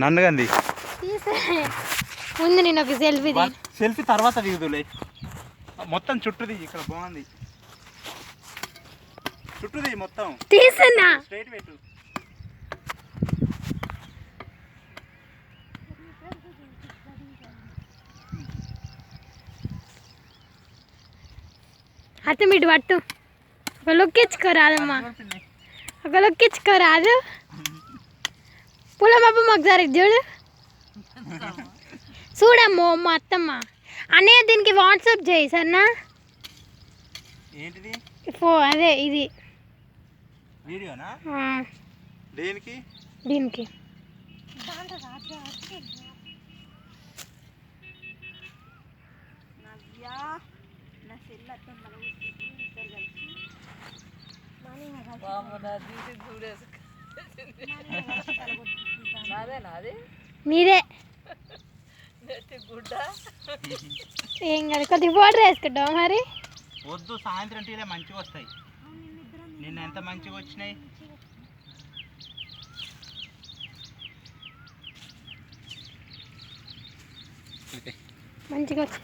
నన్ను గంది ముందు నేను ఒక సెల్ఫీ తర్వాత దిగుదులే. మొత్తం చుట్టూది ఇక్కడ బాగుంది. చుట్టూది మొత్తం తీసన్నా స్ట్రైట్ పెట్టు. అత్త మీటు పట్టు. ఒక లుక్ ఇచ్చుకోరాదమ్మా, ఒక లుక్ ఇచ్చుకోరాదు. పులమప్ప మాకు సరే చూడు. చూడమ్మో మా అత్తమ్మ. అన్నయ్య దీనికి వాట్సాప్ చేయి సరేనా? ఏంటిది? అదే ఇది వీడియోనా? దేనికి? దీనికి మీదే ఏం కాదు. కొద్దిగా ఫోటో వేసుకుంటావు మరి. వద్దు, సాయంత్రం టీలే మంచిగా వస్తాయి. నిన్న ఎంత మంచిగా వచ్చినాయి. మంచిగా వచ్చి